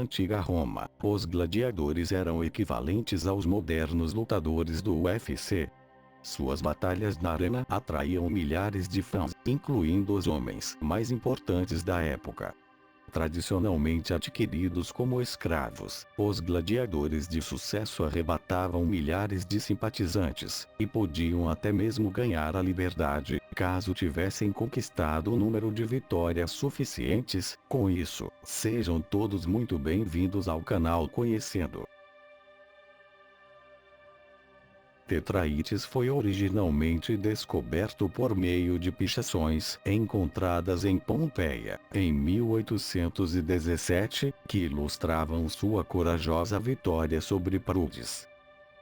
antiga Roma, os gladiadores eram equivalentes aos modernos lutadores do UFC. Suas batalhas na arena atraíam milhares de fãs, incluindo os homens mais importantes da época. Tradicionalmente adquiridos como escravos, os gladiadores de sucesso arrebatavam milhares de simpatizantes, e podiam até mesmo ganhar a liberdade, caso tivessem conquistado o número de vitórias suficientes. Com isso, sejam todos muito bem-vindos ao canal Conhecendo. Tetraites foi originalmente descoberto por meio de pichações encontradas em Pompeia, em 1817, que ilustravam sua corajosa vitória sobre Prudes.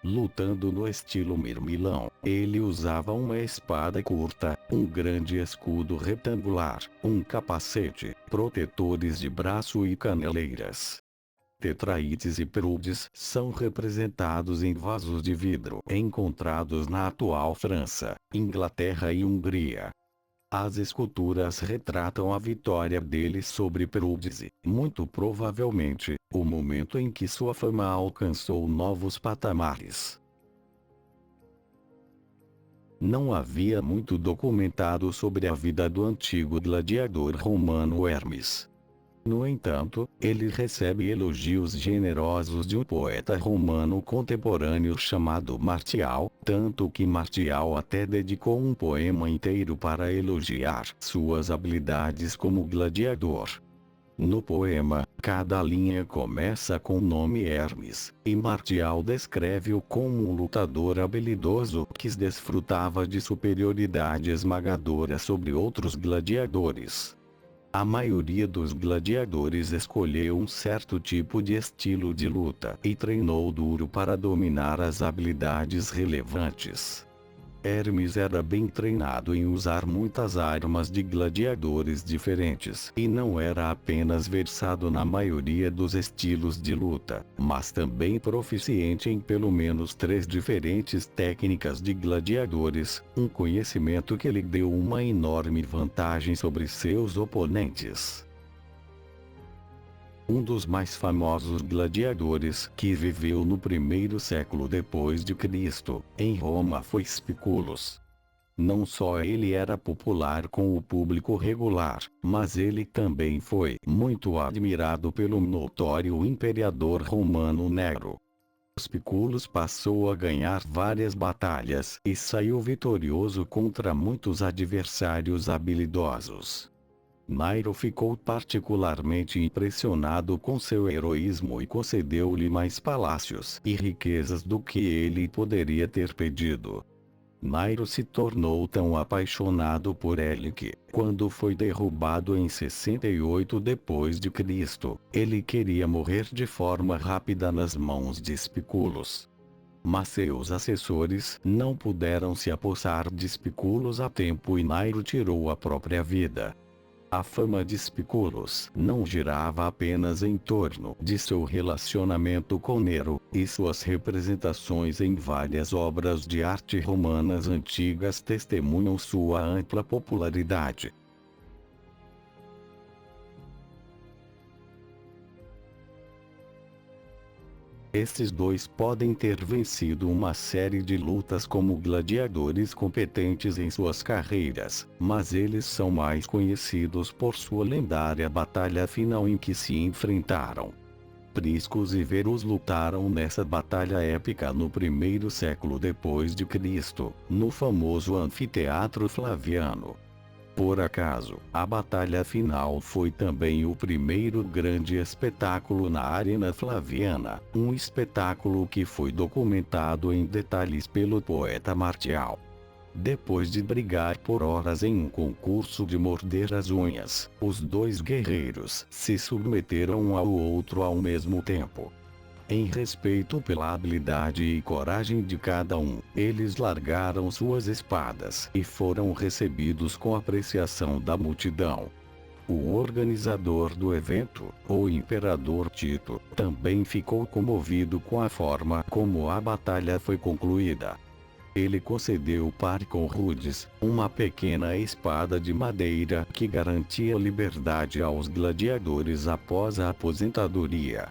Lutando no estilo mirmilão, ele usava uma espada curta, um grande escudo retangular, um capacete, protetores de braço e caneleiras. Tetraites e Prudes são representados em vasos de vidro encontrados na atual França, Inglaterra e Hungria. As esculturas retratam a vitória dele sobre Prudes e, muito provavelmente, o momento em que sua fama alcançou novos patamares. Não havia muito documentado sobre a vida do antigo gladiador romano Hermes. No entanto, ele recebe elogios generosos de um poeta romano contemporâneo chamado Martial, tanto que Martial até dedicou um poema inteiro para elogiar suas habilidades como gladiador. No poema, cada linha começa com o nome Hermes, e Martial descreve-o como um lutador habilidoso que desfrutava de superioridade esmagadora sobre outros gladiadores. A maioria dos gladiadores escolheu um certo tipo de estilo de luta e treinou duro para dominar as habilidades relevantes. Hermes era bem treinado em usar muitas armas de gladiadores diferentes e não era apenas versado na maioria dos estilos de luta, mas também proficiente em pelo menos 3 diferentes técnicas de gladiadores, um conhecimento que lhe deu uma enorme vantagem sobre seus oponentes. Um dos mais famosos gladiadores que viveu no primeiro século depois de Cristo, em Roma, foi Spiculus. Não só ele era popular com o público regular, mas ele também foi muito admirado pelo notório imperador romano Nero. Spiculus passou a ganhar várias batalhas e saiu vitorioso contra muitos adversários habilidosos. Nero ficou particularmente impressionado com seu heroísmo e concedeu-lhe mais palácios e riquezas do que ele poderia ter pedido. Nero se tornou tão apaixonado por ele que, quando foi derrubado em 68 d.C., ele queria morrer de forma rápida nas mãos de Spiculus. Mas seus assessores não puderam se apossar de Spiculus a tempo e Nero tirou a própria vida. A fama de Spiculus não girava apenas em torno de seu relacionamento com Nero, e suas representações em várias obras de arte romanas antigas testemunham sua ampla popularidade. Estes dois podem ter vencido uma série de lutas como gladiadores competentes em suas carreiras, mas eles são mais conhecidos por sua lendária batalha final em que se enfrentaram. Priscus e Verus lutaram nessa batalha épica no primeiro século depois de Cristo, no famoso anfiteatro Flaviano. Por acaso, a batalha final foi também o primeiro grande espetáculo na Arena Flaviana, um espetáculo que foi documentado em detalhes pelo poeta Martial. Depois de brigar por horas em um concurso de morder as unhas, os dois guerreiros se submeteram um ao outro ao mesmo tempo. Em respeito pela habilidade e coragem de cada um, eles largaram suas espadas e foram recebidos com apreciação da multidão. O organizador do evento, o imperador Tito, também ficou comovido com a forma como a batalha foi concluída. Ele concedeu Parco Rudes, uma pequena espada de madeira que garantia liberdade aos gladiadores após a aposentadoria.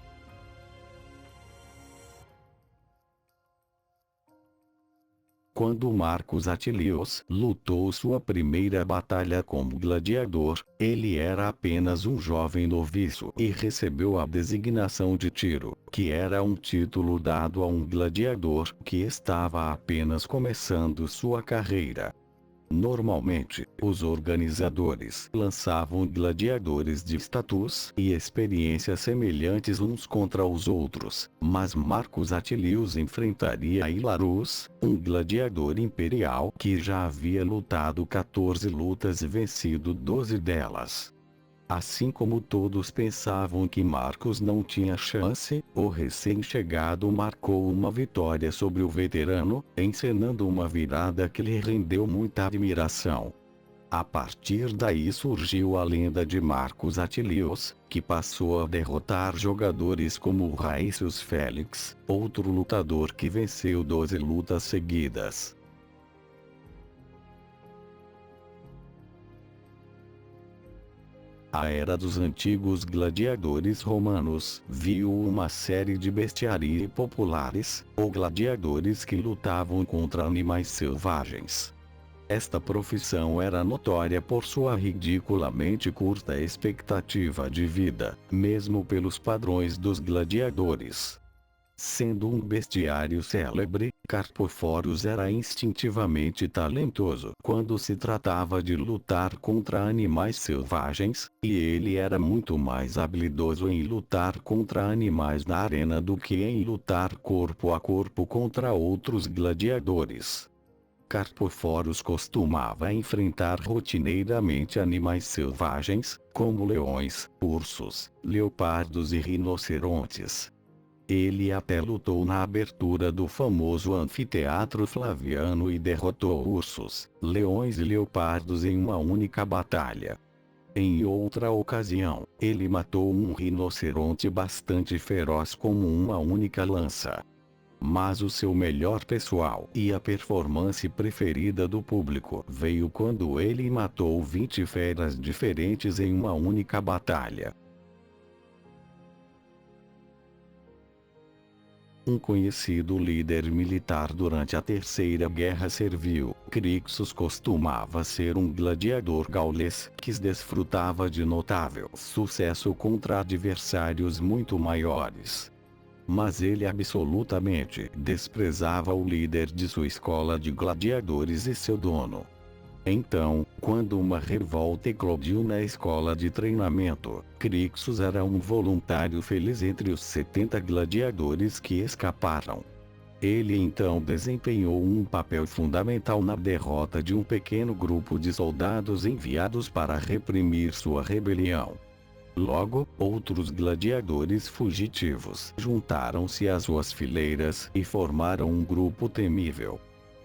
Quando Marcus Atilius lutou sua primeira batalha como gladiador, ele era apenas um jovem noviço e recebeu a designação de Tiro, que era um título dado a um gladiador que estava apenas começando sua carreira. Normalmente, os organizadores lançavam gladiadores de status e experiência semelhantes uns contra os outros, mas Marcus Atilius enfrentaria Hilarus, um gladiador imperial que já havia lutado 14 lutas e vencido 12 delas. Assim como todos pensavam que Marcus não tinha chance, o recém-chegado marcou uma vitória sobre o veterano, encenando uma virada que lhe rendeu muita admiração. A partir daí surgiu a lenda de Marcus Atilius, que passou a derrotar jogadores como Raicius Félix, outro lutador que venceu 12 lutas seguidas. A era dos antigos gladiadores romanos viu uma série de bestiárii populares, ou gladiadores que lutavam contra animais selvagens. Esta profissão era notória por sua ridiculamente curta expectativa de vida, mesmo pelos padrões dos gladiadores. Sendo um bestiário célebre, Carpophorus era instintivamente talentoso quando se tratava de lutar contra animais selvagens, e ele era muito mais habilidoso em lutar contra animais na arena do que em lutar corpo a corpo contra outros gladiadores. Carpophorus costumava enfrentar rotineiramente animais selvagens, como leões, ursos, leopardos e rinocerontes. Ele até lutou na abertura do famoso anfiteatro Flaviano e derrotou ursos, leões e leopardos em uma única batalha. Em outra ocasião, ele matou um rinoceronte bastante feroz com uma única lança. Mas o seu melhor pessoal e a performance preferida do público veio quando ele matou 20 feras diferentes em uma única batalha. Um conhecido líder militar durante a Terceira Guerra Servil, Crixus costumava ser um gladiador gaulês que desfrutava de notável sucesso contra adversários muito maiores. Mas ele absolutamente desprezava o líder de sua escola de gladiadores e seu dono. Então, quando uma revolta eclodiu na escola de treinamento, Crixus era um voluntário feliz entre os 70 gladiadores que escaparam. Ele então desempenhou um papel fundamental na derrota de um pequeno grupo de soldados enviados para reprimir sua rebelião. Logo, outros gladiadores fugitivos juntaram-se às suas fileiras e formaram um grupo temível.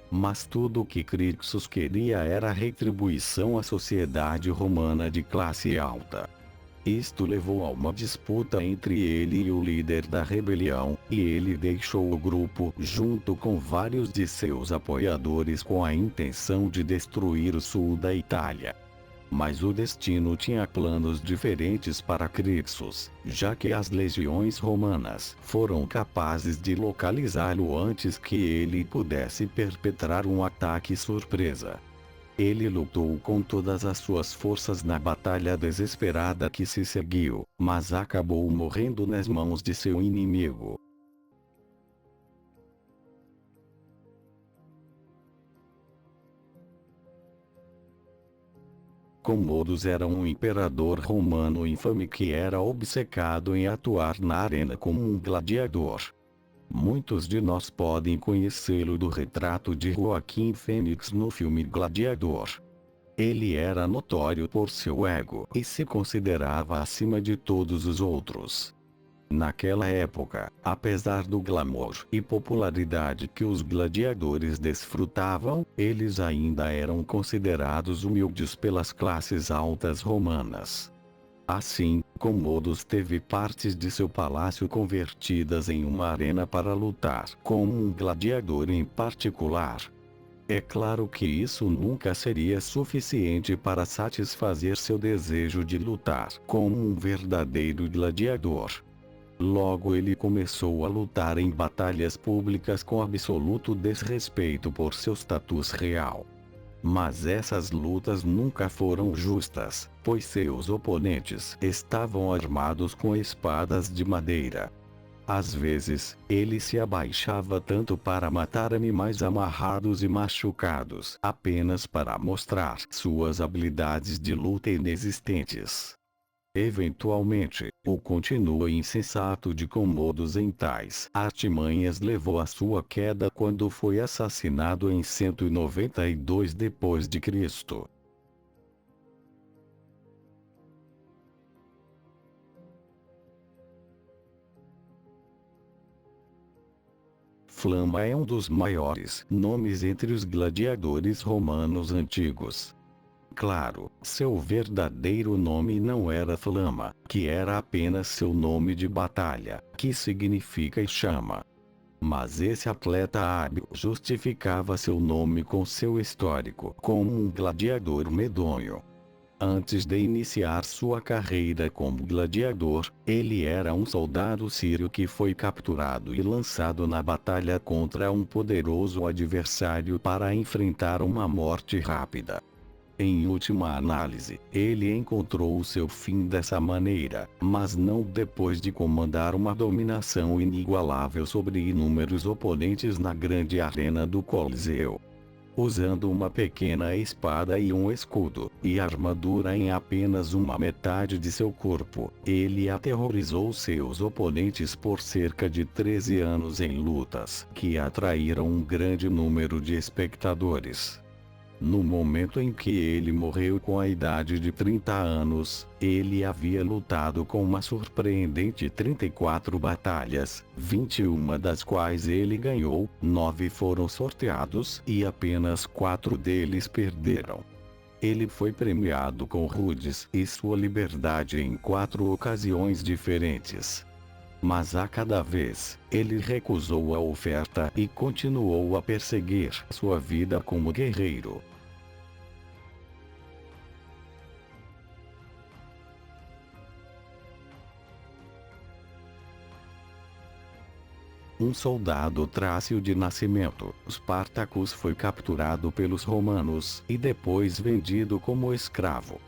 Mas tudo o que Crixus queria era retribuição à sociedade romana de classe alta. Isto levou a uma disputa entre ele e o líder da rebelião, e ele deixou o grupo junto com vários de seus apoiadores com a intenção de destruir o sul da Itália. Mas o destino tinha planos diferentes para Crixus, já que as legiões romanas foram capazes de localizá-lo antes que ele pudesse perpetrar um ataque surpresa. Ele lutou com todas as suas forças na batalha desesperada que se seguiu, mas acabou morrendo nas mãos de seu inimigo. Commodus era um imperador romano infame que era obcecado em atuar na arena como um gladiador. Muitos de nós podem conhecê-lo do retrato de Joaquim Fênix no filme Gladiador. Ele era notório por seu ego e se considerava acima de todos os outros. Naquela época, apesar do glamour e popularidade que os gladiadores desfrutavam, eles ainda eram considerados humildes pelas classes altas romanas. Assim, Commodus teve partes de seu palácio convertidas em uma arena para lutar como um gladiador em particular. É claro que isso nunca seria suficiente para satisfazer seu desejo de lutar como um verdadeiro gladiador. Logo ele começou a lutar em batalhas públicas com absoluto desrespeito por seu status real. Mas essas lutas nunca foram justas, pois seus oponentes estavam armados com espadas de madeira. Às vezes, ele se abaixava tanto para matar animais amarrados e machucados, apenas para mostrar suas habilidades de luta inexistentes. Eventualmente, o continuo insensato de Comodos em tais artimanhas levou à sua queda quando foi assassinado em 192 d.C. Flama é um dos maiores nomes entre os gladiadores romanos antigos. Claro, seu verdadeiro nome não era Flama, que era apenas seu nome de batalha, que significa chama. Mas esse atleta hábil justificava seu nome com seu histórico como um gladiador medonho. Antes de iniciar sua carreira como gladiador, ele era um soldado sírio que foi capturado e lançado na batalha contra um poderoso adversário para enfrentar uma morte rápida. Em última análise, ele encontrou o seu fim dessa maneira, mas não depois de comandar uma dominação inigualável sobre inúmeros oponentes na grande arena do Coliseu. Usando uma pequena espada e um escudo, e armadura em apenas uma metade de seu corpo, ele aterrorizou seus oponentes por cerca de 13 anos em lutas, que atraíram um grande número de espectadores. No momento em que ele morreu com a idade de 30 anos, ele havia lutado com uma surpreendente 34 batalhas, 21 das quais ele ganhou, 9 foram sorteados e apenas 4 deles perderam. Ele foi premiado com Rhodes e sua liberdade em 4 ocasiões diferentes. Mas a cada vez, ele recusou a oferta e continuou a perseguir sua vida como guerreiro. Um soldado trácio de nascimento, Spartacus foi capturado pelos romanos e depois vendido como escravo.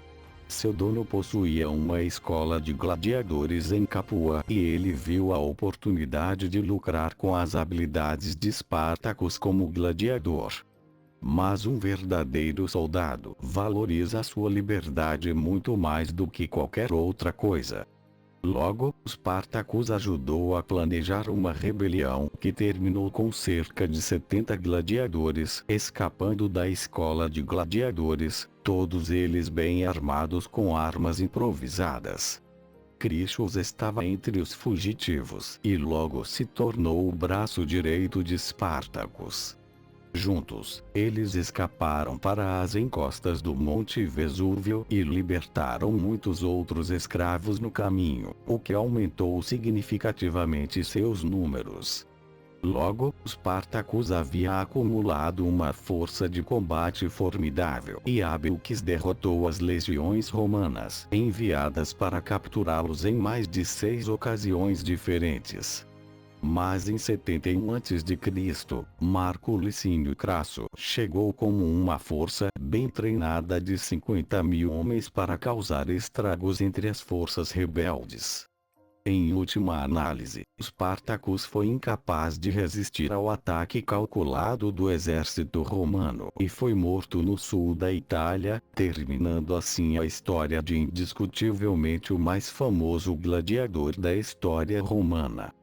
Seu dono possuía uma escola de gladiadores em Capua e ele viu a oportunidade de lucrar com as habilidades de Spartacus como gladiador. Mas um verdadeiro soldado valoriza sua liberdade muito mais do que qualquer outra coisa. Logo, Spartacus ajudou a planejar uma rebelião que terminou com cerca de 70 gladiadores escapando da escola de gladiadores, todos eles bem armados com armas improvisadas. Crixus estava entre os fugitivos e logo se tornou o braço direito de Spartacus. Juntos, eles escaparam para as encostas do Monte Vesúvio e libertaram muitos outros escravos no caminho, o que aumentou significativamente seus números. Logo, Spartacus havia acumulado uma força de combate formidável e hábil que derrotou as legiões romanas enviadas para capturá-los em mais de 6 ocasiões diferentes. Mas em 71 a.C., Marco Licínio Crasso chegou como uma força bem treinada de 50.000 homens para causar estragos entre as forças rebeldes. Em última análise, Spartacus foi incapaz de resistir ao ataque calculado do exército romano e foi morto no sul da Itália, terminando assim a história de indiscutivelmente o mais famoso gladiador da história romana.